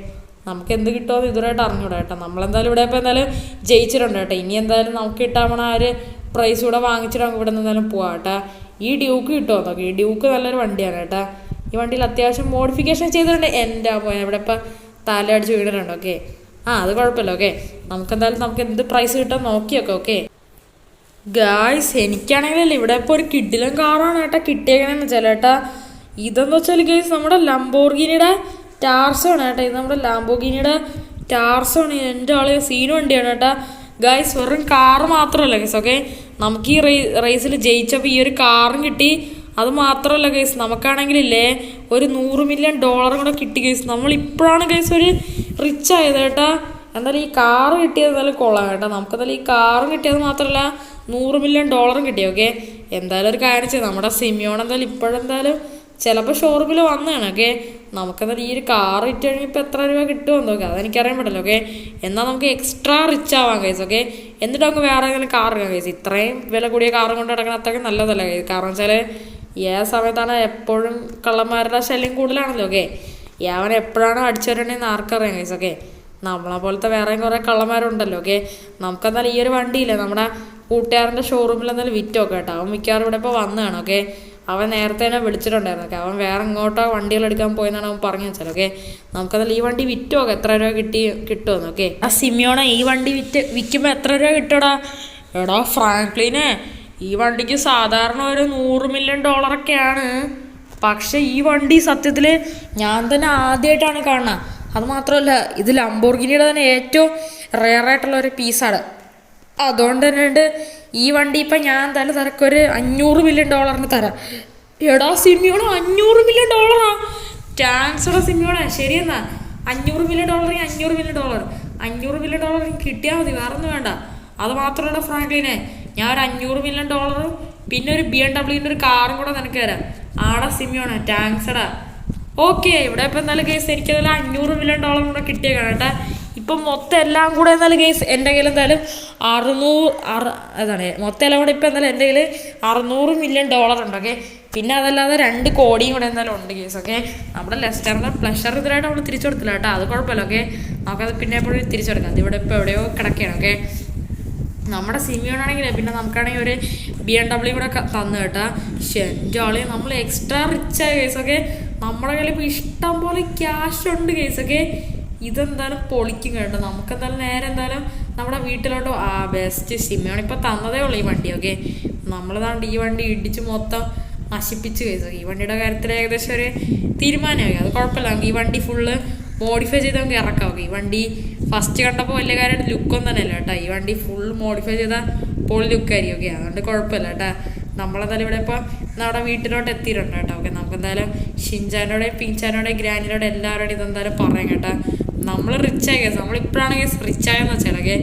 നമുക്ക് എന്ത് കിട്ടുമോ എന്ന് ഇതുവരായിട്ട് അറിഞ്ഞൂടാ കേട്ടോ. നമ്മളെന്തായാലും ഇവിടെ ഇപ്പോൾ എന്തായാലും ജയിച്ചിട്ടുണ്ട് കേട്ടോ. ഇനി എന്തായാലും നമുക്ക് കിട്ടാൻ ആ ഒരു പ്രൈസ് കൂടെ വാങ്ങിച്ചിട്ട് നമുക്ക് ഇവിടെ നിന്ന് എന്തായാലും പോവാം കേട്ടോ. ഈ ഡ്യൂക്ക് കിട്ടുമോ നോക്കി. ഈ ഡ്യൂക്ക് നല്ലൊരു വണ്ടിയാണ് കേട്ടോ. ഈ വണ്ടിയിൽ അത്യാവശ്യം മോഡിഫിക്കേഷൻ ചെയ്തിട്ടുണ്ട്. എൻ്റെ ഇവിടെ ഇപ്പം തല അടിച്ച് വീണിട്ടുണ്ട്. ഓക്കെ, അത് കുഴപ്പമില്ല. ഓക്കെ, നമുക്കെന്തായാലും നമുക്ക് എന്ത് പ്രൈസ് കിട്ടാൻ നോക്കിയൊക്കെ. ഓക്കെ ഗായ്സ്, എനിക്കാണെങ്കിലല്ലേ ഇവിടെ ഇപ്പോൾ ഒരു കിഡിലും കാറാണ് കേട്ടോ കിട്ടിയേക്കണെന്ന് വെച്ചാൽ കേട്ടാ. ഇതെന്ന് വെച്ചാൽ ഗൈസ് നമ്മുടെ ലംബോർഗിനിയുടെ ടാർസോണ് കേട്ടോ. ഇത് നമ്മുടെ ലാംബോർഗിനിയുടെ ടാർസോണ്. എൻ്റെ ആള് സീന് വണ്ടിയാണ് കേട്ടോ ഗായ്സ്. വെറും കാറ് മാത്രമല്ല ഗൈസ്. ഓക്കെ, നമുക്ക് ഈ റേസിൽ ജയിച്ചപ്പോൾ ഈ ഒരു കാറും കിട്ടി. അത് മാത്രമല്ല ഗൈസ്, നമുക്കാണെങ്കിലില്ലേ ഒരു $100 മില്യൺ കൂടെ കിട്ടി ഗൈസ്. നമ്മളിപ്പോഴാണ് ഗൈസ് ഒരു റിച്ച് ആയത് കേട്ടോ. എന്തായാലും ഈ കാറ് കിട്ടിയത് എന്തായാലും കൊള്ളാം കേട്ടോ. നമുക്കെന്തായാലും ഈ കാറും കിട്ടിയത് മാത്രമല്ല $100 മില്യൺ കിട്ടി. ഓക്കെ, എന്തായാലും ഒരു കാര്യം ചെയ്യും, നമ്മുടെ സിമിയോൺ എന്തായാലും ഇപ്പോഴെന്തായാലും ചിലപ്പോൾ ഷോറൂമിൽ വന്നതാണ്. ഓക്കെ, നമുക്കെന്തായാലും ഈ ഒരു കാർ വിറ്റ് കഴിഞ്ഞാൽ ഇപ്പോൾ എത്ര രൂപ കിട്ടുമെന്ന് നോക്കാം, അതെനിക്കറിയാൻ പറ്റില്ല. ഓക്കെ, എന്നാൽ നമുക്ക് എക്സ്ട്രാ റിച്ച് ആവാം കേസ്. ഓക്കെ, എന്നിട്ട് നമുക്ക് വേറെ ഏതെങ്കിലും കാർ എടുക്കാം കേസ്. ഇത്രയും വില കൂടിയ കാർ കൊണ്ട് നടക്കുന്ന അത്രയ്ക്ക് നല്ലതല്ല കേസ്. കാരണം വെച്ചാൽ ഏത് സമയത്താണ് എപ്പോഴും കള്ളന്മാരുടെ ശല്യം കൂടുതലാണല്ലോ. ഓക്കെ, അവൻ എപ്പോഴാണ് അടിച്ചു വരേണ്ടതെന്ന് ആർക്കറിയാം കേസ്. ഓക്കെ, നമ്മളെ പോലത്തെ വേറെയും കുറേ കള്ളന്മാരുണ്ടല്ലോ. ഓക്കെ, നമുക്കെന്തായാലും ഈ ഒരു വണ്ടിയില്ലേ നമ്മുടെ കൂട്ടുകാരൻ്റെ ഷോറൂമിൽ എന്തായാലും വിറ്റോക്കെ കേട്ടോ. അവൻ മിക്കവാറും ഇവിടെ ഇപ്പോൾ വന്നതാണ്. ഓക്കെ, അവൻ നേരത്തെ തന്നെ വിളിച്ചിട്ടുണ്ടായിരുന്നു. ഓക്കെ, അവൻ വേറെ ഇങ്ങോട്ടോ വണ്ടികളെടുക്കാൻ പോയെന്നാണ് അവൻ പറഞ്ഞു വെച്ചാൽ. ഓക്കെ, നമുക്കതല്ല ഈ വണ്ടി വിറ്റോക്കെ എത്ര രൂപ കിട്ടുമെന്ന്. ഓക്കെ, ആ സിമിയോണ ഈ വണ്ടി വിൽക്കുമ്പോൾ എത്ര രൂപ കിട്ടുമടാ? എടാ ഫ്രാങ്ക്ലിനെ, ഈ വണ്ടിക്ക് സാധാരണ ഒരു $100 മില്യൺ ഒക്കെയാണ്. പക്ഷെ ഈ വണ്ടി സത്യത്തിൽ ഞാൻ തന്നെ ആദ്യമായിട്ടാണ് കാണുന്നത്. അതുമാത്രമല്ല ഇത് ലംബോർഗിനിയുടെ തന്നെ ഏറ്റവും റെയറായിട്ടുള്ള ഒരു പീസാണ്. അതുകൊണ്ട് തന്നെ ഈ വണ്ടി ഇപ്പം ഞാൻ എന്തായാലും തരക്കൊരു $500 മില്യൺ തരാം. എടാ സിമിയോണ, $500 മില്യൺ ടാങ്ക്സോടെ സിമിയോണ. ശരിയെന്നാ, $500 മില്യൺ $500 മില്യൺ $500 മില്യൺ കിട്ടിയാൽ മതി, വേറെ ഒന്നും വേണ്ട. അത് മാത്രമല്ല ഫ്രാങ്ക്ലിനെ, ഞാൻ ഒരു $500 മില്യൺ പിന്നെ ഒരു BMW ഒരു കാറും കൂടെ നിനക്ക് തരാം. ആടാ സിമിയോണ, ടാങ്ക്സടാ. ഓക്കെ, ഇവിടെ ഇപ്പം എന്തായാലും കേസ് എനിക്കതിൽ $500 മില്യൺ കൂടെ കിട്ടിയേക്കാണ് കേട്ടാ. ഇപ്പം മൊത്തം എല്ലാം കൂടെ എന്നാലും കേസ് എൻ്റെ കയ്യിൽ എന്തായാലും മൊത്തം എല്ലാം കൂടെ ഇപ്പം എന്തായാലും എൻ്റെ കയ്യിൽ $600 മില്യൺ ഉണ്ട്. ഓക്കെ, പിന്നെ അതല്ലാതെ 2 കോടിയും കൂടെ എന്തായാലും ഉണ്ട് കേസ്. ഓക്കെ, നമ്മുടെ ലെസ്റ്ററിൻ്റെ പ്ലഷർ ഇതിലായിട്ട് നമ്മൾ തിരിച്ചു കൊടുത്തില്ല കേട്ടോ. അത് കുഴപ്പമില്ല. ഓക്കെ, നമുക്കത് പിന്നെ എപ്പോഴും തിരിച്ചെടുക്കാം. അത് ഇവിടെ ഇപ്പോൾ എവിടെയോ കിടക്കുകയാണ്. ഓക്കെ, നമ്മുടെ സിമിയോണാണെങ്കിൽ പിന്നെ നമുക്കാണെങ്കിൽ ഒരു BMW കൂടെ തന്നു കേട്ടാ. പക്ഷെ എൻ്റെ ആളെ നമ്മൾ എക്സ്ട്രാ റിച്ചായ കേസ്. ഓക്കെ, നമ്മുടെ കയ്യിൽ ഇപ്പോൾ ഇഷ്ടം പോലെ ക്യാഷ് ഉണ്ട് കേസ്. ഓക്കെ, ഇതെന്തായാലും പൊളിക്കും കേട്ടോ. നമുക്കെന്തായാലും നേരെ എന്തായാലും നമ്മുടെ വീട്ടിലോട്ടോ ബെസ്റ്റ്. സിമിയോൺ ഇപ്പോൾ തന്നതേ ഉള്ളൂ ഈ വണ്ടി. ഓക്കെ, നമ്മളതാണ്ട് ഈ വണ്ടി ഇടിച്ച് മൊത്തം നശിപ്പിച്ച് കേസ്. ഈ വണ്ടിയുടെ കാര്യത്തിൽ ഏകദേശം ഒരു തീരുമാനമായി. അത് കുഴപ്പമില്ല, നമുക്ക് ഈ വണ്ടി ഫുള്ള് മോഡിഫൈ ചെയ്ത് നമുക്ക് ഇറക്കാം. ഓക്കെ, ഈ വണ്ടി ഫസ്റ്റ് കണ്ടപ്പോൾ വലിയ കാര്യമായിട്ട് ലുക്കൊന്നും തന്നെ അല്ല കേട്ടോ. ഈ വണ്ടി ഫുൾ മോഡിഫൈ ചെയ്താൽ പൊളി ലുക്കായിരിക്കും. ഓക്കെ, അതുകൊണ്ട് കുഴപ്പമില്ല കേട്ടോ. നമ്മളെന്തായാലും ഇവിടെ ഇപ്പോൾ നമ്മുടെ വീട്ടിലോട്ട് എത്തിയിട്ടുണ്ട് കേട്ടോ. ഓക്കെ, നമുക്കെന്തായാലും ഷിൻചാനോടെയും പിൻചാനോടെയും ഗ്രാനിനോടെ എല്ലാവരോടും ഇതെന്തായാലും പറയാം കേട്ടോ. നമ്മൾ റിച്ചായ കേസ്, നമ്മളിപ്പോഴാണ് കേസ് റിച്ചായെന്ന് വെച്ചാൽ. ഓക്കെ,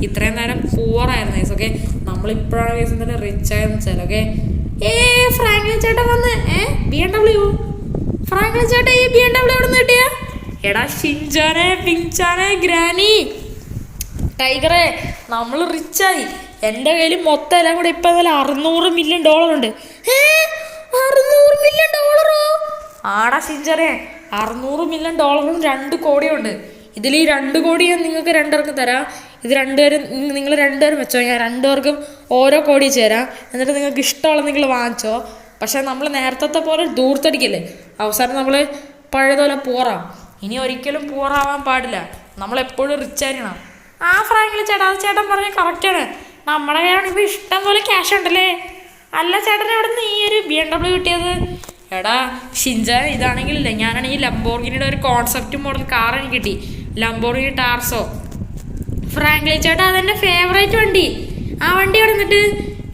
ഇത്രയും നേരം പൂവറായിരുന്നു കേസ്. ഓക്കെ, നമ്മളിപ്പോഴാണ് കേസ് എന്തായാലും റിച്ചായെന്ന് വെച്ചാൽ. ഓക്കെ, ഫ്രാങ്ക്ലിൻ ചേട്ടൻ വന്ന് BMW ഫ്രാങ്ക്ലിൻ ചേട്ടൻ ഈ BMW എവിടെ നിന്ന് കിട്ടിയ? എടാ ഷിൻചാനെ, പിൻചാനെ, ഗ്രാനി, ടൈഗറെ, നമ്മൾ റിച്ചായി. എൻ്റെ കയ്യിൽ മൊത്തം എല്ലാം കൂടെ ഇപ്പം എന്തായാലും $600 മില്യൺ ഉണ്ട്. $600 മില്യൺ ആടാ ഷിൻചാനെ, $600 മില്യൺ 2 കോടിയുണ്ട്. ഇതിൽ ഈ 2 കോടി ഞാൻ നിങ്ങൾക്ക് രണ്ടുപേർക്കും തരാം. ഇത് രണ്ടുപേരും നിങ്ങൾ രണ്ടുപേരും വെച്ചോ. ഞാൻ രണ്ടുപേർക്കും ഓരോ കോടി ചേരാം. എന്നിട്ട് നിങ്ങൾക്ക് ഇഷ്ടമുള്ളത് നിങ്ങൾ വാങ്ങിച്ചോ. പക്ഷെ നമ്മൾ നേരത്തെ പോലെ ദൂർത്തടിക്കല്ലേ. അവസാനം നമ്മൾ പഴയതുപോലെ പോറാം. ഇനി ഒരിക്കലും പോറാവാൻ പാടില്ല. നമ്മളെപ്പോഴും റിച്ച് ആയിരിക്കണം. ഫ്രാങ്ക്ലിൻ ചേട്ടാ, അത് ചേട്ടൻ പറഞ്ഞ കറക്റ്റാണ്. നമ്മുടെ കയ്യിലാണ് ഇപ്പോൾ ഇഷ്ടം പോലെ ക്യാഷ് ഉണ്ടല്ലേ. അല്ല ചേട്ടൻ എവിടെ നിന്ന് ഈ ഒരു BMW കിട്ടിയത്? എടാ ഷിൻചാൻ, ഇതാണെങ്കിലില്ല, ഞാനാണെങ്കിൽ ലംബോർഗിനിയുടെ ഒരു കോൺസെപ്റ്റ് മോഡൽ കാർ എനിക്ക് കിട്ടി. ലംബോർഗിനി ടാർസോ. ഫ്രാങ്ക്ലിൻ ചേട്ടാ, അതെൻ്റെ ഫേവറേറ്റ് വണ്ടി. ആ വണ്ടി എവിടെ നിന്നിട്ട്?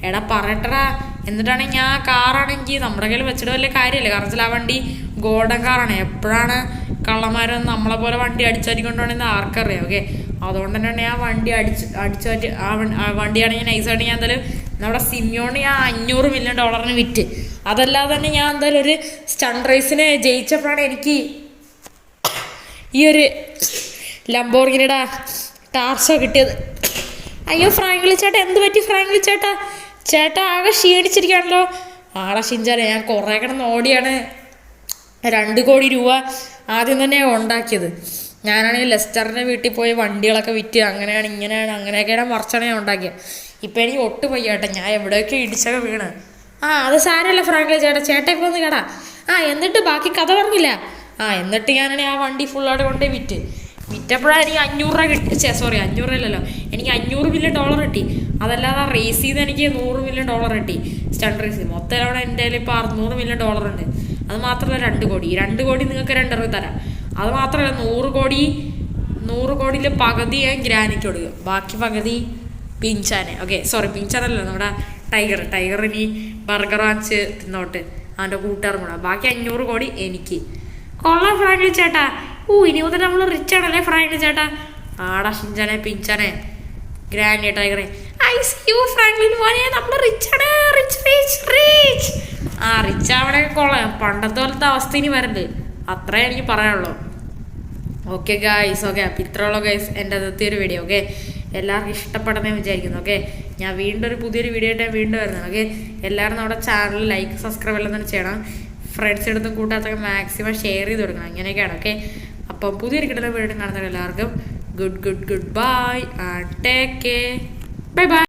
എടാ പറയട്ടടാ. എന്നിട്ടാണെങ്കിൽ ഞാൻ കാറാണെങ്കിൽ നമ്മുടെ കയ്യിൽ വെച്ചിട്ട് വലിയ കാര്യമില്ല. കാരണം ആ വണ്ടി ഗോൾഡൻ കാറാണ്. എപ്പോഴാണ് കള്ളന്മാരൊന്നും നമ്മളെ പോലെ വണ്ടി അടിച്ചാറ്റിക്കൊണ്ടുപോകണമെന്ന് ആർക്കറിയാം. ഓക്കെ, അതുകൊണ്ട് തന്നെയാണ് ഞാൻ വണ്ടി അടിച്ചാറ്റി ആ വണ്ടിയാണെങ്കിൽ നൈസായിട്ട് ഞാൻ എന്തായാലും നമ്മുടെ സിമിയോണ് ഞാൻ $500 മില്യൺ വിറ്റ്. അതല്ലാതെ തന്നെ ഞാൻ എന്തായാലും ഒരു സ്റ്റണ്ട് റേസിന് ജയിച്ചപ്പോഴാണ് എനിക്ക് ഈ ഒരു ലംബോർഗിനിയുടെ ടാർസോ കിട്ടിയത്. അയ്യോ ഫ്രാങ്ക്ലിൻ ചേട്ടാ, എന്ത് പറ്റി ഫ്രാങ്ക്ലിൻ ചേട്ടാ? ചേട്ടാ ആകെ ക്ഷീണിച്ചിരിക്കുകയാണല്ലോ. ആടാ ഷിൻചാനെ, ഞാൻ കുറേ കിടന്ന് ഓടിയാണ് 2 കോടി രൂപ ആദ്യം തന്നെ ഉണ്ടാക്കിയത്. ഞാനാണെങ്കിൽ ലെസ്റ്ററിൻ്റെ വീട്ടിൽ പോയി വണ്ടികളൊക്കെ വിറ്റ് അങ്ങനെയാണ് ഇങ്ങനെയാണ് അങ്ങനെയൊക്കെയാണ് മറിച്ചാണ് ഞാൻ ഉണ്ടാക്കിയത്. ഇപ്പം എനിക്ക് ഒട്ടും വയ്യാട്ടെ. ഞാൻ എവിടെയൊക്കെ ഇടിച്ചൊക്കെ വീണ്. അത് സാരമല്ല ഫ്രാങ്ക്ലിൻ ചേട്ടാ, ചേട്ടയൊക്കെ ഒന്ന് കേടാ. എന്നിട്ട് ബാക്കി കഥ പറഞ്ഞില്ല. എന്നിട്ട് ഞാനാണെങ്കിൽ ആ വണ്ടി ഫുള്ളായിട്ട് കൊണ്ടുപോയി വിറ്റപ്പോഴാണ് എനിക്ക് 500 രൂപ കിട്ടി. 500 അല്ലല്ലോ, എനിക്ക് $500 മില്യൺ കിട്ടി. അതല്ലാതെ ആ റേസ് ചെയ്ത് എനിക്ക് $100 മില്യൺ കിട്ടി. സ്റ്റണ്ട് റേസ് മൊത്തം അവിടെ എൻ്റെ കയ്യിൽ ഇപ്പോൾ $600 മില്യൺ ഉണ്ട്. അത് മാത്രമല്ല 2 കോടി. 2 കോടി നിങ്ങൾക്ക് 2 തരാം. അത് മാത്രമല്ല 100 കോടിയിൽ പകുതി ഞാൻ ഗ്രാനിക്ക് കൊടുക്കും. ബാക്കി പകുതി പിഞ്ചാനെ. ഓക്കെ സോറി, പിഞ്ചാനല്ലോ, നമ്മുടെ ടൈഗർ ഇനി ബർഗർ വാങ്ങിച്ച് തിന്നോട്ട് അവൻ്റെ കൂട്ടുകാരും കൂടെ. ബാക്കി 500 കോടി എനിക്ക്. കൊള്ളാം ഫ്രാങ്ക്ലിൻ ചേട്ടാ. ഇനി മുതൽ നമ്മൾ റിച്ച് ആണല്ലേ ഫ്രാങ്ക്ലിൻ ചേട്ടാ. ആടാ ഷിൻചാനെ, പിഞ്ചാനെ, ഗ്രാൻഡ് ടൈഗറെ. ഫ്രാങ്ക്ലിൻ മോനെ, നമ്മൾ റിച്ച് ആണ്. റിച്ച് ആവണേ കൊള്ളാം. പണ്ടത്തെ പോലത്തെ അവസ്ഥ ഇനി വരണ്ട്. അത്രേ എനിക്ക് പറയാനുള്ളൂ. ഓക്കെ ഗായ്സ്, ഓക്കെ, അപ്പം ഇത്രയുള്ളൂ ഗൈസ് എൻ്റെ അകത്തെ ഒരു വീഡിയോ. ഓക്കെ, എല്ലാവർക്കും ഇഷ്ടപ്പെടുന്നേ വിചാരിക്കുന്നു. ഓക്കെ, ഞാൻ വീണ്ടും ഒരു പുതിയൊരു വീഡിയോ ആയിട്ട് വീണ്ടും വരുന്നത്. ഓക്കെ, എല്ലാവരും നമ്മുടെ ചാനൽ ലൈക്ക് സബ്സ്ക്രൈബ് എല്ലാം തന്നെ ചെയ്യണം. ഫ്രണ്ട്സിനടുത്തും കൂട്ടാത്തൊക്കെ മാക്സിമം ഷെയർ ചെയ്ത് കൊടുക്കണം. അങ്ങനെയൊക്കെയാണ്. ഓക്കെ, അപ്പം പുതിയൊരു കിട്ടുന്ന വീഡിയോ കാണുന്നത് എല്ലാവർക്കും good bye and take care. By.